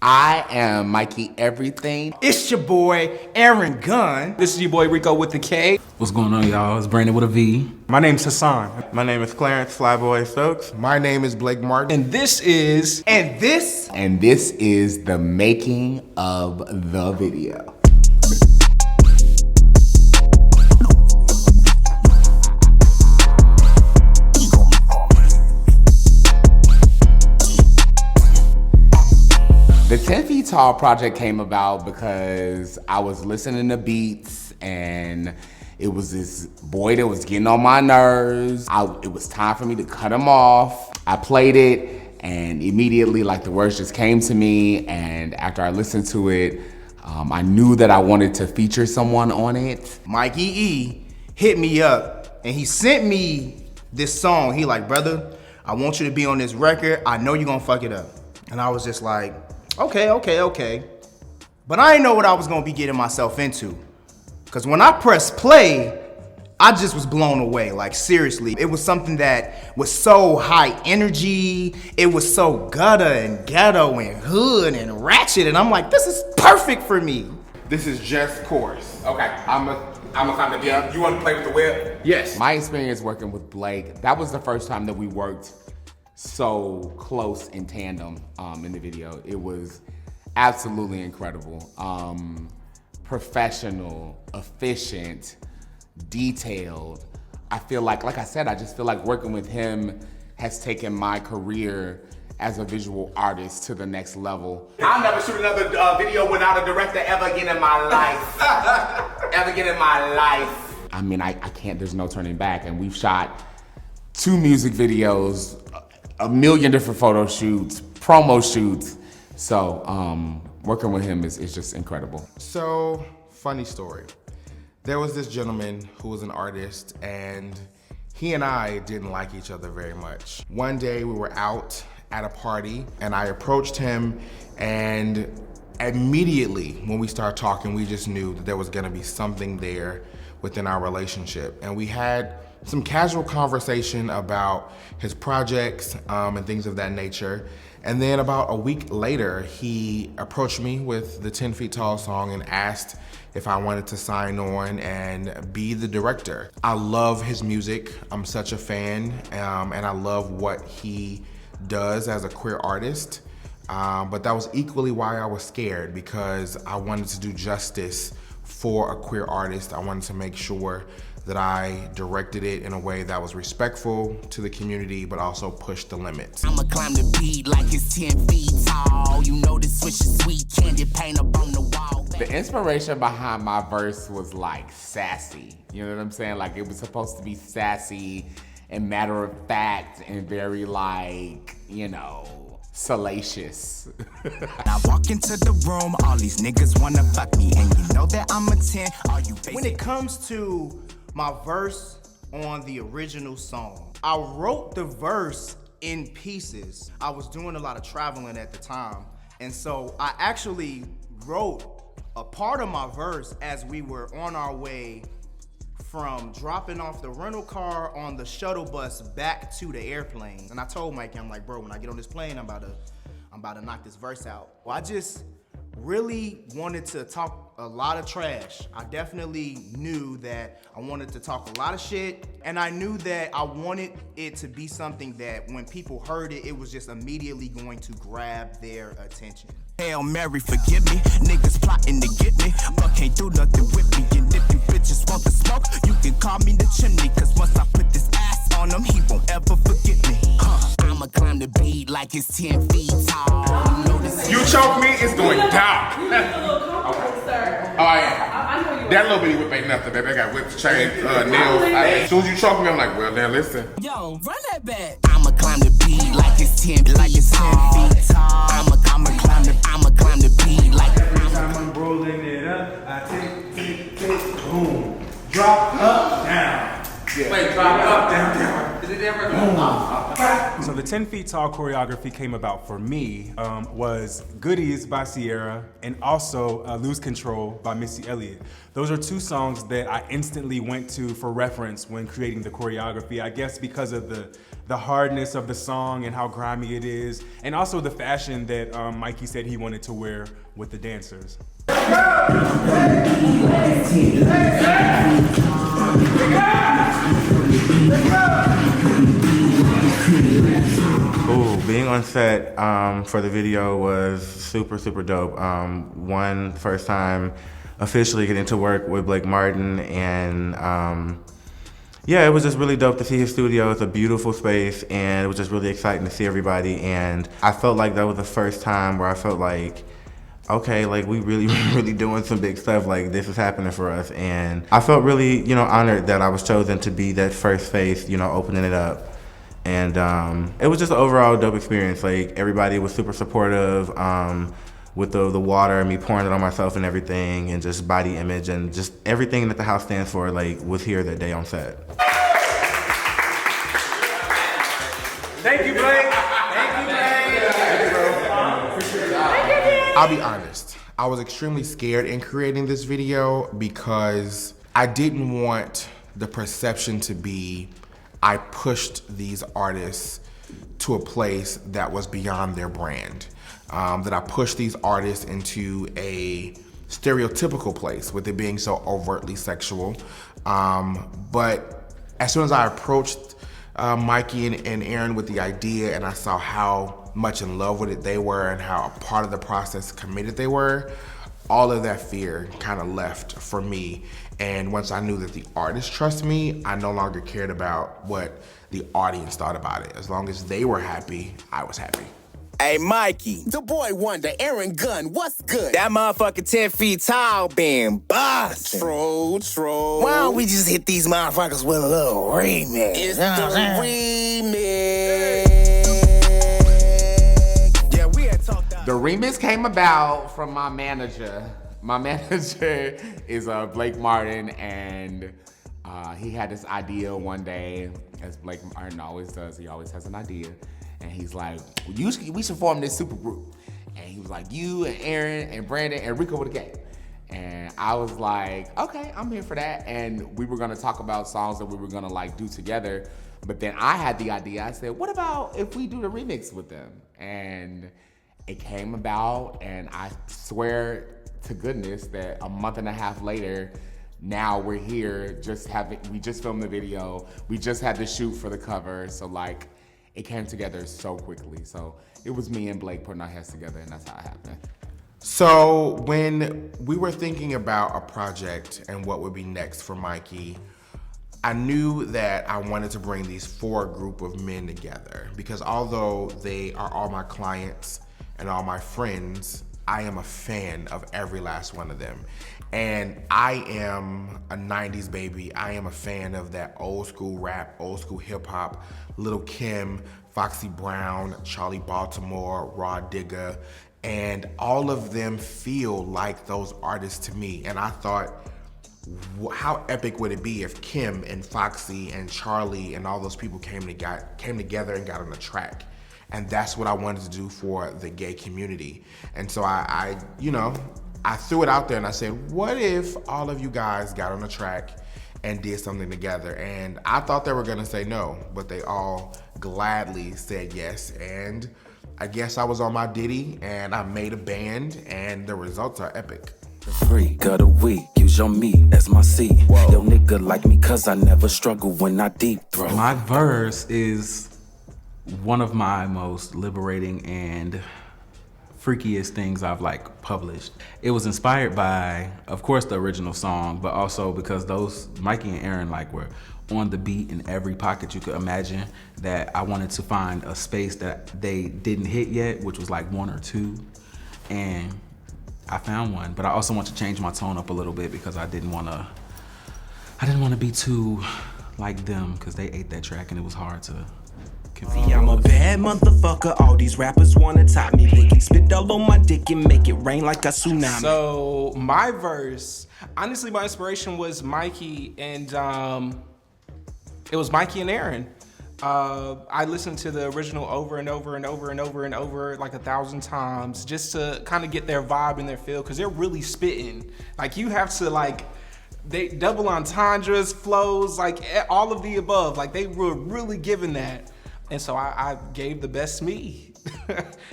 I am Mikey Everything. It's your boy, Gunn. This is your boy, RikoWithAK. What's going on, y'all? It's Brvndon with a V. My name's Hasaan. My name is Clarence Flyboy Stokes. My name is Blake Martin. And this is... And this is the making of the video. The 10 Feet Tall project came about because I was listening to beats and it was this boy that was getting on my nerves. It was time for me to cut him off. I played it and immediately the words just came to me, and after I listened to it, I knew that I wanted to feature someone on it. Mikey E hit me up and he sent me this song. He like, brother, I want you to be on this record. I know you're gonna fuck it up. And I was just like, okay. But I didn't know what I was gonna be getting myself into. Cause when I pressed play, I just was blown away, seriously. It was something that was so high energy, it was so gutter and ghetto and hood and ratchet, and I'm like, this is perfect for me. This is just chorus. Okay, I'm a kind of, You want to play with the whip? Yes. My experience working with Blake, that was the first time that we worked so close in tandem in the video. It was absolutely incredible. Professional, efficient, detailed. I feel like I said, I just feel like working with him has taken my career as a visual artist to the next level. I'll never shoot another video without a director ever again in my life. Ever again in my life. I mean, I can't, there's no turning back. And we've shot 2 music videos, a million different photo shoots, promo shoots. So working with him is just incredible. So, funny story. There was this gentleman who was an artist, and he and I didn't like each other very much. One day we were out at a party and I approached him, and immediately when we started talking, we just knew that there was gonna be something there within our relationship. And we had some casual conversation about his projects and things of that nature. And then about a week later, he approached me with the 10 Feet Tall song and asked if I wanted to sign on and be the director. I love his music. I'm such a fan, and I love what he does as a queer artist. But that was equally why I was scared, because I wanted to do justice for a queer artist. I wanted to make sure that I directed it in a way that was respectful to the community, but also pushed the limits. I'ma climb the beat like it's 10 feet tall. You know the switch is sweet, candy paint up on the wall. The inspiration behind my verse was sassy. You know what I'm saying? It was supposed to be sassy and matter of fact and very salacious. I walk into the room, all these niggas wanna fuck me, and you know that I'm a 10. Are you When it comes to my verse on the original song, I wrote the verse in pieces. I was doing a lot of traveling at the time, and so I actually wrote a part of my verse as we were on our way from dropping off the rental car on the shuttle bus back to the airplane. And I told Mikey, I'm like, bro, when I get on this plane, I'm about to knock this verse out. Well, I just really wanted to talk a lot of trash. I definitely knew that I wanted to talk a lot of shit, and I knew that I wanted it to be something that when people heard it, it was just immediately going to grab their attention. Hail Mary, forgive me. Niggas plotting to get me, but can't do nothing with me. And if you bitches want the smoke, you can call me the chimney, cause once I put this ass on him, he won't ever forget me. I'ma climb the beat like it's 10 feet tall. You choke me, it's going down. You look a little comfortable, sir. Oh, yeah. I know you. That little bitty whip ain't nothing, baby. I got whips, chains, nails. As soon as you choke me, I'm like, well, now listen. Yo, run that back. I'ma climb the beat like it's 10 feet tall. I'ma climb the beat like I'm rolling it up. I take, boom. Drop up, down. Wait, drop up, Down. Is it ever? So the the 10 Feet Tall choreography came about for me was Goodies by Sierra and also Lose Control by Missy Elliott. Those are two songs that I instantly went to for reference when creating the choreography, I guess because of the hardness of the song and how grimy it is, and also the fashion that Mikey said he wanted to wear with the dancers. Ooh, being on set for the video was super, super dope. First time officially getting to work with Blake Martin, and yeah, it was just really dope to see his studio. It's a beautiful space, and it was just really exciting to see everybody. And I felt like that was the first time where I felt like, okay, like we really doing some big stuff. Like this is happening for us, and I felt really, honored that I was chosen to be that first face, opening it up. And it was just an overall dope experience. Like everybody was super supportive with the water and me pouring it on myself and everything, and just body image and just everything that the house stands for, like, was here that day on set. Thank you, Blake. Thank you, Blake. I'll be honest, I was extremely scared in creating this video because I didn't want the perception to be I pushed these artists to a place that was beyond their brand. That I pushed these artists into a stereotypical place with it being so overtly sexual. But as soon as I approached Mikey and Aaron with the idea, and I saw how much in love with it they were and how a part of the process committed they were, all of that fear kind of left for me. And once I knew that the artists trust me, I no longer cared about what the audience thought about it. As long as they were happy, I was happy. Hey, Mikey, the boy wonder, Aaron Gunn, what's good? That motherfucker 10 feet tall been bustin'. True. Why don't we just hit these motherfuckers with a little remix? It's the remix. Yeah, we had talked about. The remix came about from my manager. My manager is Blake Martin, and he had this idea one day, as Blake Martin always does. He always has an idea. And he's like, we should form this super group. And he was like, you and Aaron and Brvndon and RikoWithAK. And I was like, okay, I'm here for that. And we were gonna talk about songs that we were gonna like do together. But then I had the idea, I said, what about if we do the remix with them? And it came about, and I swear to goodness that a month and a half later, now we're here, we just filmed the video. We just had the shoot for the cover. So like, it came together so quickly. So it was me and Blake putting our heads together, and that's how it happened. So when we were thinking about a project and what would be next for Mikey, I knew that I wanted to bring these four group of men together, because although they are all my clients and all my friends, I am a fan of every last one of them. And I am a 90s baby. I am a fan of that old school rap, old school hip hop, Lil' Kim, Foxy Brown, Charlie Baltimore, Raw Digga, and all of them feel like those artists to me. And I thought, how epic would it be if Kim and Foxy and Charlie and all those people came together and got on a track? And that's what I wanted to do for the gay community. And so I threw it out there and I said, what if all of you guys got on a track and did something together? And I thought they were gonna say no, but they all gladly said yes. And I guess I was on my ditty and I made a band, and the results are epic. Freak of the week, use your meat as my seat. Yo, nigga like me cause I never struggle when I deep throw. My verse is one of my most liberating and freakiest things I've like published. It was inspired by, of course, the original song, but also because those Mikey and Aaron like were on the beat in every pocket you could imagine, that I wanted to find a space that they didn't hit yet, which was like one or two, and I found one. But I also want to change my tone up a little bit because I didn't want to be too like them, because they ate that track and it was hard to. See, I'm a bad motherfucker. All these rappers wanna top me. They can spit all on my dick and make it rain like a tsunami. So my verse, honestly, my inspiration was Mikey, and it was Mikey and Aaron. I listened to the original over and over and over and over and over like 1,000 times just to kind of get their vibe and their feel, because they're really spitting. Like you have to like, they double entendres, flows, like all of the above. Like they were really giving that. And so I gave the best me.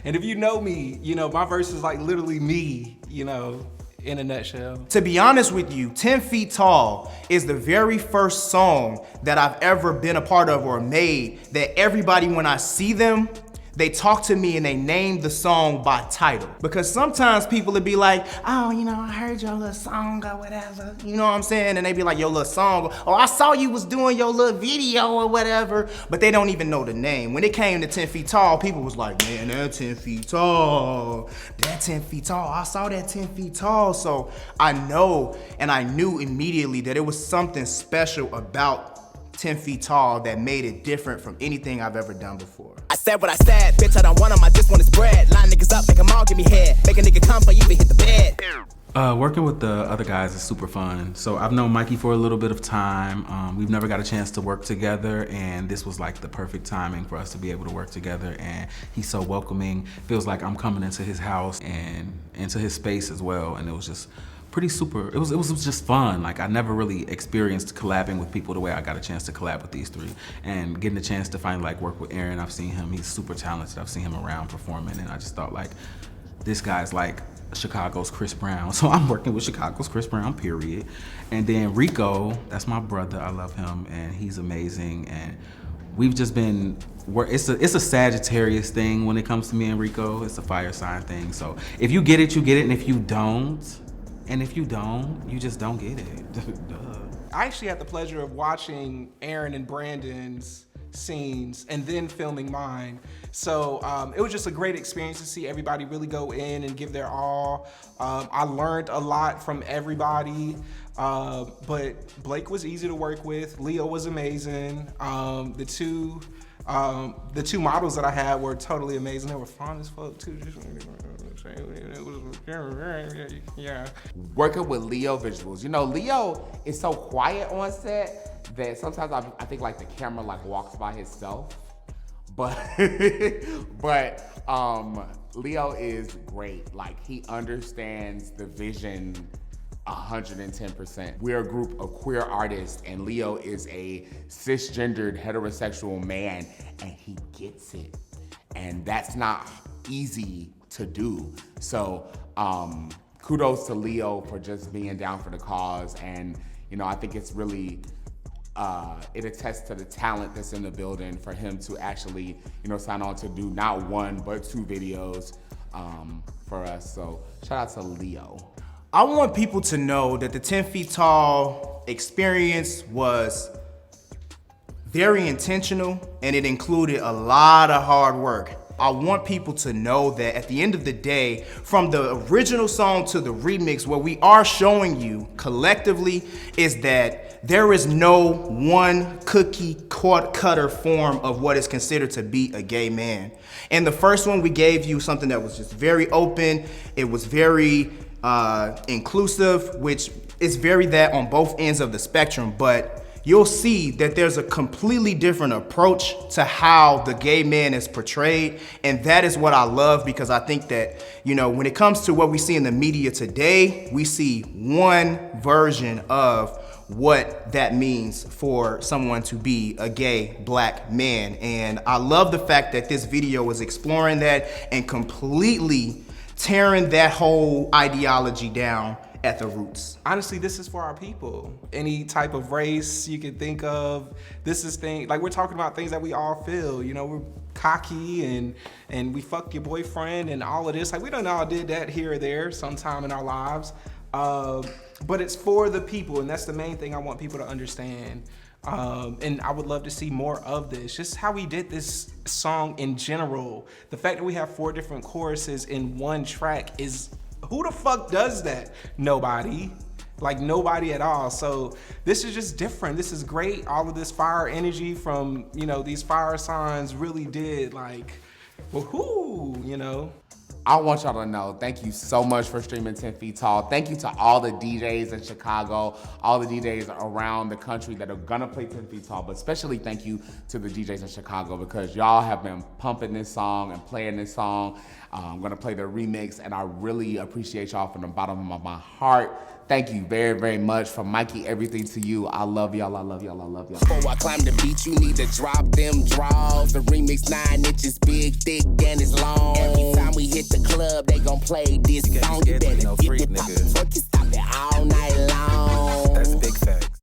And if you know me, you know, my verse is like literally me, you know, in a nutshell. To be honest with you, 10 Feet Tall is the very first song that I've ever been a part of or made that everybody, when I see them, they talk to me and they name the song by title. Because sometimes people would be like, oh, you know, I heard your little song or whatever. You know what I'm saying? And they be like, your little song. Oh, I saw you was doing your little video or whatever. But they don't even know the name. When it came to 10 Feet Tall, people was like, man, that 10 Feet Tall. That 10 Feet Tall. I saw that 10 Feet Tall. So I know and I knew immediately that it was something special about 10 Feet Tall that made it different from anything I've ever done before. I said what I said, bitch, I don't want them, I just want his bread. Line niggas up, make them all give me head. Make a nigga come for you, even hit the bed. Working with the other guys is super fun. So I've known Mikey for a little bit of time. We've never got a chance to work together, and this was like the perfect timing for us to be able to work together. And he's so welcoming. Feels like I'm coming into his house and into his space as well. And it was just pretty super. It was just fun. Like I never really experienced collabing with people the way I got a chance to collab with these three, and getting a chance to finally like work with Aaron. I've seen him. He's super talented. I've seen him around performing, and I just thought like, this guy's like Chicago's Chris Brown. So I'm working with Chicago's Chris Brown, period. And then Rico, that's my brother. I love him, and he's amazing. And we've just been, it's a Sagittarius thing when it comes to me and Rico. It's a fire sign thing. So if you get it, you get it. And if you don't, you just don't get it. Duh. I actually had the pleasure of watching Aaron and Brvndon's scenes and then filming mine. So it was just a great experience to see everybody really go in and give their all. I learned a lot from everybody, but Blake was easy to work with. Leo was amazing. The two models that I had were totally amazing. They were fun as fuck too. Yeah. Working with Leo visuals. You know, Leo is so quiet on set that sometimes I think like the camera like walks by himself. But Leo is great. Like he understands the vision 110%. We're a group of queer artists, and Leo is a cisgendered heterosexual man, and he gets it. And that's not easy to do. So kudos to Leo for just being down for the cause. And you know, I think it's really, it attests to the talent that's in the building for him to actually, you know, sign on to do not one, but 2 videos for us. So shout out to Leo. I want people to know that the 10 Feet Tall experience was very intentional, and it included a lot of hard work. I want people to know that at the end of the day, from the original song to the remix, what we are showing you collectively is that there is no one cookie cutter form of what is considered to be a gay man. In the first one, we gave you something that was just very open. It was very inclusive, which is very that on both ends of the spectrum, but you'll see that there's a completely different approach to how the gay man is portrayed. And that is what I love, because I think that, you know, when it comes to what we see in the media today, we see one version of what that means for someone to be a gay black man. And I love the fact that this video is exploring that and completely tearing that whole ideology down at the roots. Honestly, this is for our people. Any type of race you can think of, this is like we're talking about things that we all feel. You know, we're cocky and we fuck your boyfriend and all of this. Like we done all did that here or there sometime in our lives. But it's for the people, and that's the main thing I want people to understand. And I would love to see more of this. Just how we did this song in general. The fact that we have 4 different choruses in one track is, who the fuck does that? Nobody. Like nobody at all. So this is just different. This is great. All of this fire energy from, you know, these fire signs really did like, woohoo, you know. I want y'all to know, thank you so much for streaming 10 Feet Tall. Thank you to all the DJs in Chicago, all the DJs around the country that are gonna play 10 Feet Tall, but especially thank you to the DJs in Chicago because y'all have been pumping this song and playing this song. I'm gonna play the remix and I really appreciate y'all from the bottom of my heart. Thank you very, very much. From Mikey, everything to you. I love y'all, I love y'all, I love y'all. Before I climb the beat, you need to drop them draws. The remix 9 inches big, thick, and it's long. Every time we hit the club, they gon' play this song. You better get it poppin'.